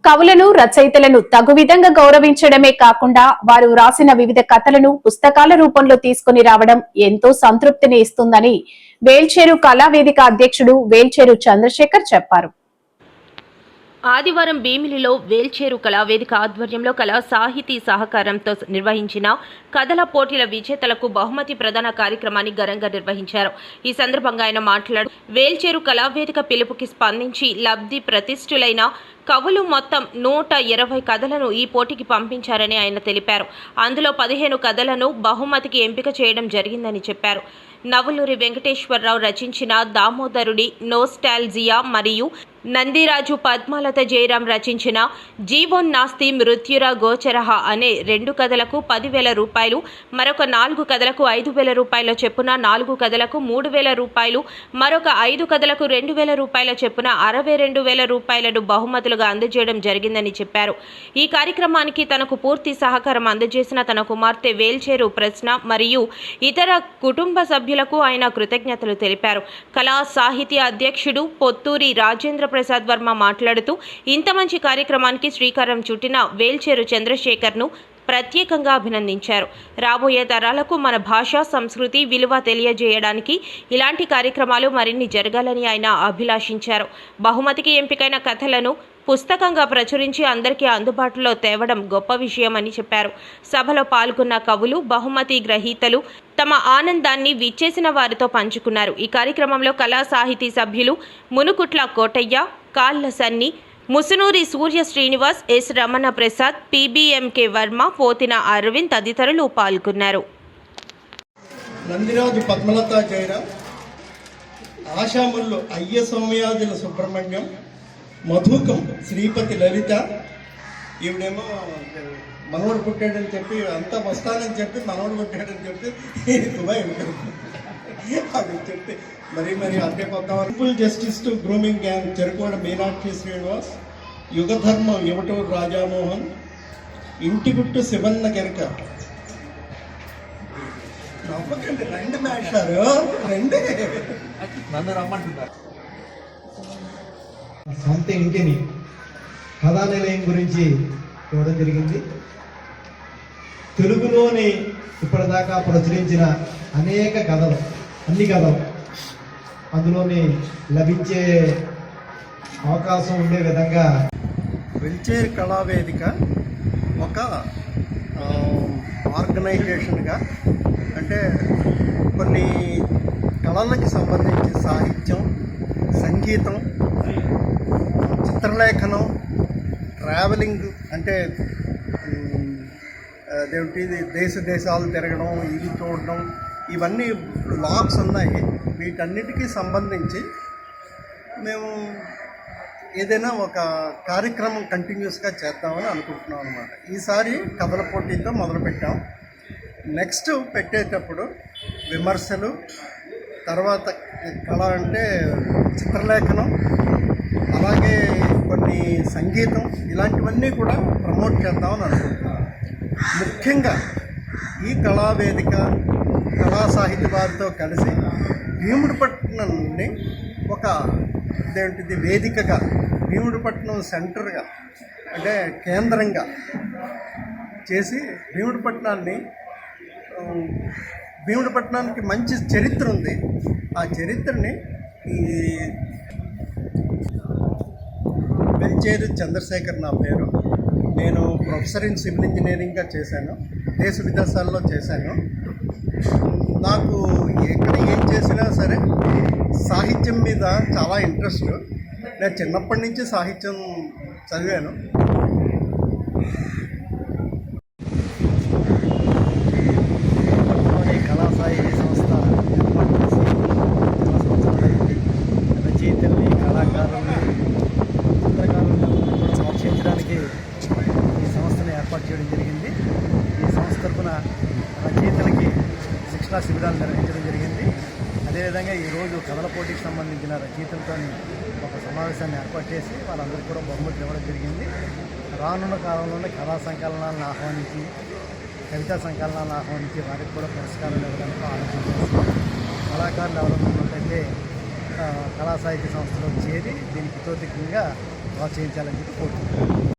కవులను రచయితలను తగు విధంగా గౌరవించడమే కాకుండా వారు రాసిన వివిధ కథలను పుస్తకాల రూపంలో తీసుకుని రావడం ఎంతో సంతృప్తిని ఇస్తుందని వేల్చేరు కళావేదిక అధ్యక్షుడు వేల్చేరు చంద్రశేఖర్ చెప్పారు. ఆదివారం భీమిలిలో వేల్చేరు కళావేదిక ఆధ్వర్యంలో కళా సాహితీ సహకారంతో నిర్వహించిన కథల పోటీల విజేతలకు బహుమతి ప్రదాన కార్యక్రమాన్ని ఘనంగా నిర్వహించారు. ఈ సందర్భంగా ఆయన మాట్లాడుతూ వేల్చేరు కళావేదిక పిలుపుకి స్పందించి లబ్ధి ప్రతిష్ఠులైన కవులు మొత్తం 120 కథలను ఈ పోటీకి పంపించారని ఆయన తెలిపారు. అందులో 15 కథలను బహుమతికి ఎంపిక చేయడం జరిగిందని చెప్పారు. నవలూరి వెంకటేశ్వరరావు రచించిన దామోదరుడి నోస్టాల్జియా మరియు నందిరాజు పద్మాలత జయరాం రచించిన జీవోన్నాస్తి మృత్యురా గోచరహ అనే 2 కథలకు 10,000 రూపాయలు, మరొక 4 కథలకు 5,000 రూపాయల చొప్పున, 4 కథలకు 3,000 రూపాయలు, మరొక 5 కథలకు 2,000 రూపాయల చొప్పున 62,000 రూపాయలను బహుమతులుగా అందజేయడం జరిగిందని చెప్పారు. ఈ కార్యక్రమానికి తనకు పూర్తి సహకారం అందజేసిన తన కుమార్తె వేల్చేరు ప్రశ్న మరియు ఇతర కుటుంబ సభ్యులకు ఆయన కృతజ్ఞతలు తెలిపారు. కళా సాహితీ అధ్యక్షుడు పొత్తూరి రాజేంద్ర ప్రసాద్ వర్మ మాట్లాడుతూ ఇంత మంచి కార్యక్రమానికి శ్రీకారం చుట్టిన వేల్చేరు చంద్రశేఖర్ను ప్రత్యేకంగా అభినందించారు. రాబోయే తరాలకు మన భాష, సంస్కృతి విలువ తెలియజేయడానికి ఇలాంటి కార్యక్రమాలు మరిన్ని జరగాలని ఆయన అభిలాషించారు. బహుమతికి ఎంపికైన కథలను పుస్తకంగా ప్రచురించి అందరికీ అందుబాటులో తేవడం గొప్ప విషయమని చెప్పారు. సభలో పాల్గొన్న కవులు, బహుమతి గ్రహీతలు తమ ఆనందాన్ని విచ్చేసిన వారితో పంచుకున్నారు. ఈ కార్యక్రమంలో కళా సాహితీ సభ్యులు మునుకుట్ల కోటయ్య, కాళ్ళ సన్ని, ముసునూరి సూర్య శ్రీనివాస్, ఎస్ రమణ ప్రసాద్, పిబిఎంకే వర్మ, పోతిన అరవింద్ తదితరులు పాల్గొన్నారు. నందిరాజు పద్మలత జయరాం, ఆశాముల్లు అయ్య సౌమ్యాదుల సుబ్రహ్మణ్యం, మధుకం శ్రీపతి లలిత, ఈవిడేమో మనవడు పుట్టాడని చెప్పి అంతా వస్తానని చెప్పి మనవడు పుట్టాడని చెప్పి దుబాయ్ అది చెప్పి మరి అదే పోతాం. Simple justice to grooming gang చెరుకోడ మీనాక్షి శ్రీనివాస్, యుగధర్మం యువటూరు రాజామోహన్, ఇంటిగుట్టు శివన్న కెరక. నమ్మకండి, రెండు మేషారు రెండు నన్ను రమ్మంటున్నారు. సొంత ఇంటిని కథానిలయం గురించి చూడడం జరిగింది. తెలుగులోని ఇప్పటిదాకా ప్రచురించిన అనేక కథలు, అన్ని కథలు అందులోని లభించే అవకాశం ఉండే విధంగా వేల్చేరు కళావేదిక ఒక ఆర్గనైజేషన్గా, అంటే కొన్ని కళలకి సంబంధించి సాహిత్యం, సంగీతం, చిత్రలేఖనం, ట్రావెలింగ్, అంటే అదేంటి దేశాలు తిరగడం, ఇవి చూడడం, ఇవన్నీ బ్లాగ్స్ ఉన్నాయి. వీటన్నిటికీ సంబంధించి మేము ఏదైనా ఒక కార్యక్రమం కంటిన్యూస్గా చేద్దామని అనుకుంటున్నాం అన్నమాట. ఈసారి కథల పోటీతో మొదలుపెట్టాం. నెక్స్ట్ పెట్టేటప్పుడు విమర్శలు, తర్వాత కళ అంటే చిత్రలేఖనం, అలాగే కొన్ని సంగీతం, ఇలాంటివన్నీ కూడా ప్రమోట్ చేద్దామని అనుకుంటున్నాం. ముఖ్యంగా ఈ కళావేదిక కళా సాహిత్య వారితో కలిసి భీముడిపట్నంని ఒక వేదికగా, భీముడిపట్నం సెంటర్గా, అంటే కేంద్రంగా చేసి భీముడిపట్నానికి మంచి చరిత్ర ఉంది. ఆ చరిత్రని ఈ వేల్చేరు చంద్రశేఖర్ నా పేరు. నేను ప్రొఫెసర్ ఇన్ సివిల్ ఇంజనీరింగ్గా చేశాను, దేశ విదేశాల్లో చేశాను. నాకు ఎక్కడ ఏం చేసినా సరే సాహిత్యం మీద చాలా ఇంట్రెస్ట్. నేను చిన్నప్పటి నుంచి సాహిత్యం చదివాను. కళా సాహితీ సంస్థ రచయితల్ని, కళాకారుల్ని, చిత్రకారులను ప్రోత్సహించడానికి ఈ సంస్థను ఏర్పాటు చేయడం జరిగింది. ఈ సంస్థ తరఫున రచయితలకి శిక్షణా శిబిరాలు నిర్వహించడం జరిగింది. అదేవిధంగా ఈరోజు కథల పోటీకి సంబంధించిన రచయితలతో ఒక సమావేశాన్ని ఏర్పాటు చేసి వాళ్ళందరికీ కూడా బహుమతులు ఇవ్వడం జరిగింది. రానున్న కాలంలోనే కళా సంకలనాలను ఆహ్వానించి, కవితా సంకలనాలను ఆహ్వానించి వారికి కూడా పురస్కారాలు ఇవ్వడానికి ఆలోచించారు. కళాకారులు ఎవరైనా ఉన్నట్టయితే కళా సాహిత్య సంస్థలో చేరి దీనికి ఇతోధికంగా ప్రోత్సహించాలని చెప్పి కోరుకుంటున్నాను.